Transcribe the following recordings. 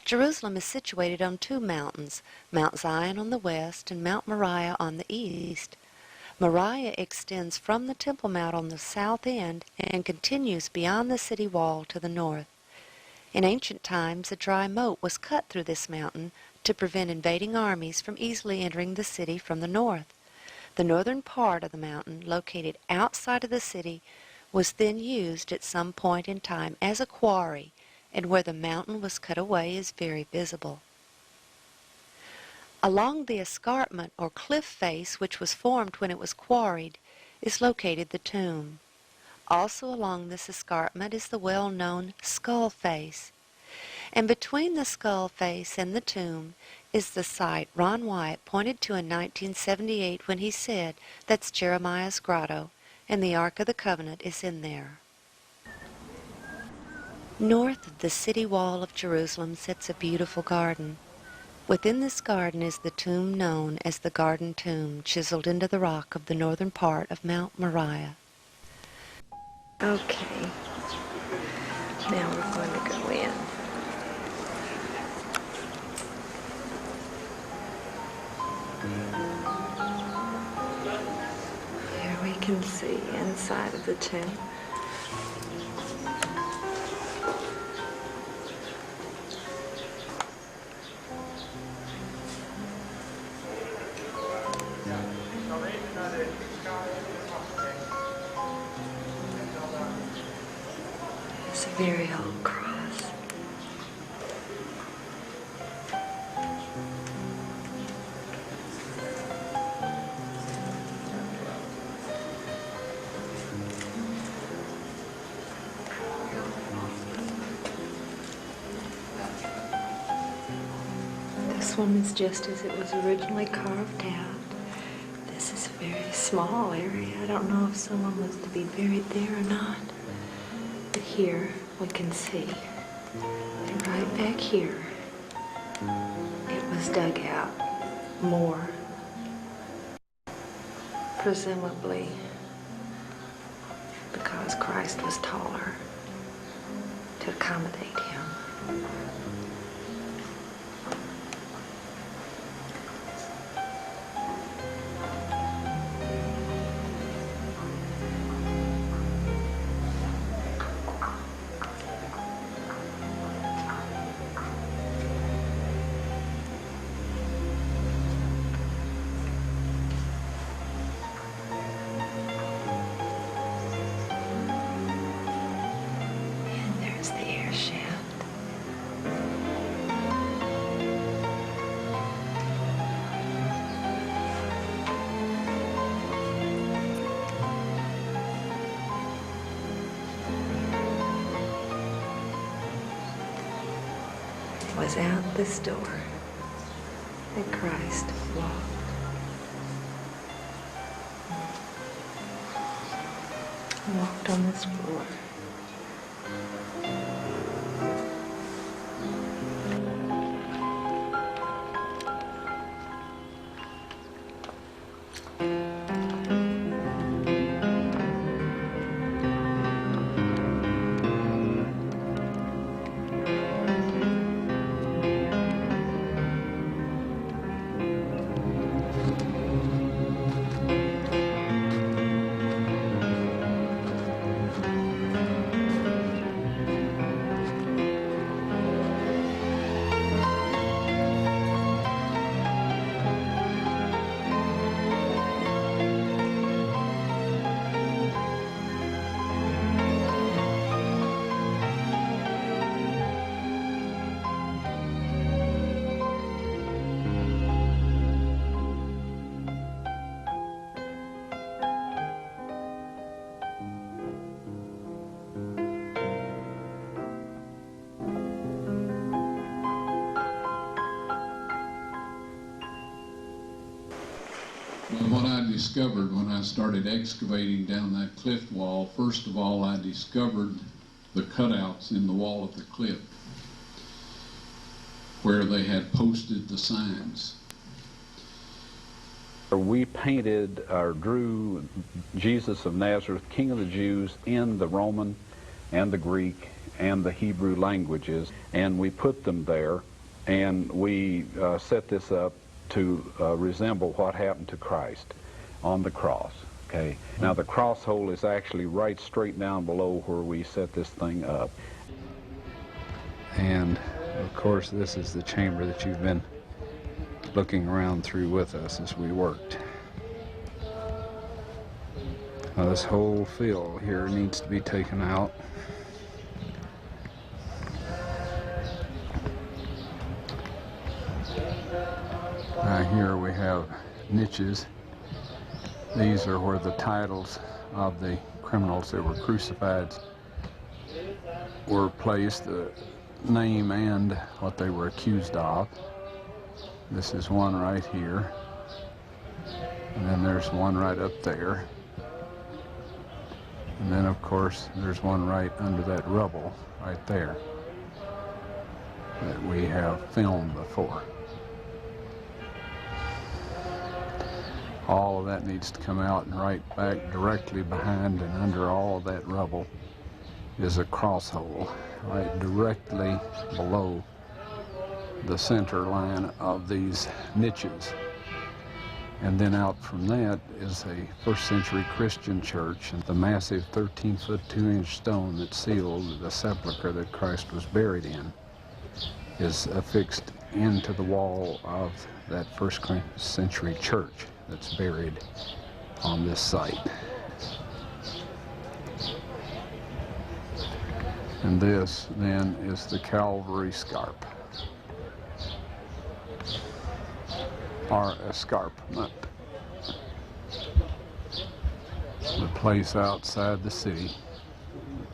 Jerusalem is situated on two mountains, Mount Zion on the west and Mount Moriah on the east. Moriah extends from the Temple Mount on the south end and continues beyond the city wall to the north. In ancient times, a dry moat was cut through this mountain to prevent invading armies from easily entering the city from the north. The northern part of the mountain, located outside of the city, was then used at some point in time as a quarry, and where the mountain was cut away is very visible. Along the escarpment or cliff face which was formed when it was quarried is located the tomb. Also along this escarpment is the well-known skull face. And between the skull face and the tomb is the site Ron Wyatt pointed to in 1978 when he said, "That's Jeremiah's grotto, and the Ark of the Covenant is in there." North of the city wall of Jerusalem sits a beautiful garden. Within this garden is the tomb known as the Garden Tomb, chiseled into the rock of the northern part of Mount Moriah. Okay, now we're going to go in. Here we can see inside of the tomb. It's a very old cross. This one is just as it was originally carved out. This is a very small area. I don't know if someone was to be buried there or not. But here we can see that right back here it was dug out more, presumably because Christ was taller to accommodate him. Was out this door that Christ walked on this floor. What I discovered when I started excavating down that cliff wall, first of all, I discovered the cutouts in the wall of the cliff where they had posted the signs. We painted or drew Jesus of Nazareth, King of the Jews, in the Roman and the Greek and the Hebrew languages, and we put them there And we set this up to resemble what happened to Christ on the cross. Okay. Now the cross hole is actually right straight down below where we set this thing up. And of course this is the chamber that you've been looking around through with us as we worked. Now this whole fill here needs to be taken out. Here we have niches. These are where the titles of the criminals that were crucified were placed, the name and what they were accused of. This is one right here, and then there's one right up there, and then of course there's one right under that rubble right there that we have filmed before. All of that needs to come out, and right back directly behind and under all of that rubble is a cross hole right directly below the center line of these niches. And then out from that is a first century Christian church, and the massive 13-foot 2-inch stone that sealed the sepulchre that Christ was buried in is affixed into the wall of that first century church that's buried on this site. And this then is the Calvary Escarpment, or escarpment, the place outside the city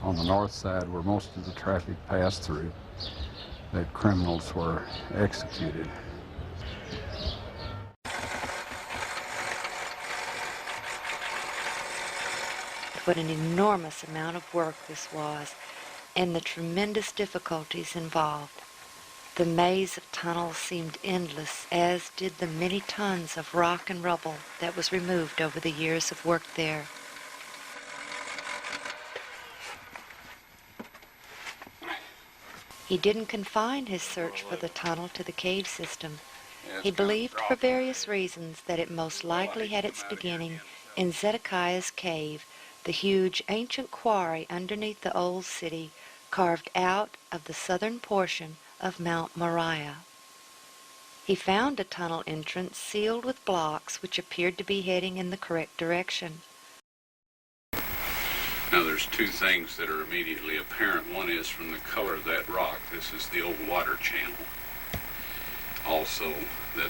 on the north side where most of the traffic passed through that criminals were executed. What an enormous amount of work this was, and the tremendous difficulties involved. The maze of tunnels seemed endless, as did the many tons of rock and rubble that was removed over the years of work there. He didn't confine his search for the tunnel to the cave system. He believed for various reasons that it most likely had its beginning in Zedekiah's cave, the huge ancient quarry underneath the old city, carved out of the southern portion of Mount Moriah. He found a tunnel entrance sealed with blocks which appeared to be heading in the correct direction. Now there's two things that are immediately apparent. One is from the color of that rock. This is the old water channel. Also that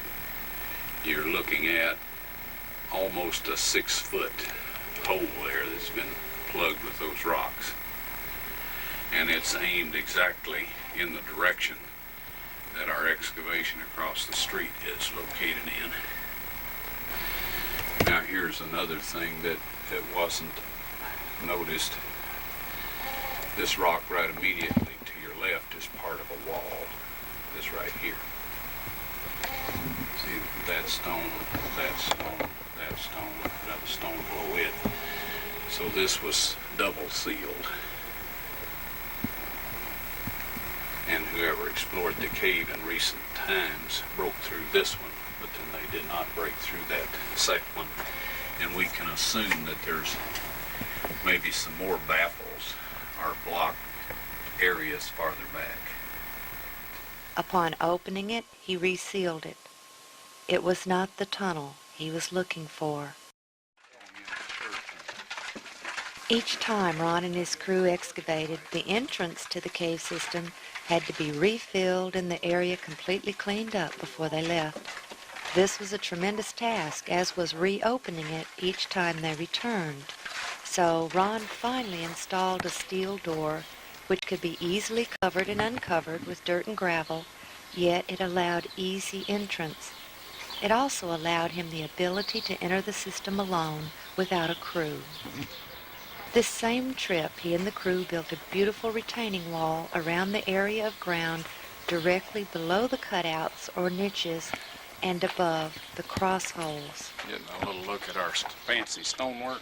you're looking at almost a 6-foot hole there that's been plugged with those rocks. And it's aimed exactly in the direction that our excavation across the street is located in. Now here's another thing that wasn't noticed. This rock right immediately to your left is part of a wall. This right here. See that stone, that stone, that stone, another stone below it. So this was double sealed. And whoever explored the cave in recent times broke through this one, but then they did not break through that second one. And we can assume that there's maybe some more baffles or blocked areas farther back. Upon opening it, he resealed it. It was not the tunnel he was looking for. Each time Ron and his crew excavated, the entrance to the cave system had to be refilled and the area completely cleaned up before they left. This was a tremendous task, as was reopening it each time they returned. So Ron finally installed a steel door which could be easily covered and uncovered with dirt and gravel, yet it allowed easy entrance. It also allowed him the ability to enter the system alone without a crew. This same trip, he and the crew built a beautiful retaining wall around the area of ground directly below the cutouts or niches and above the cross holes. Getting a little look at our fancy stonework.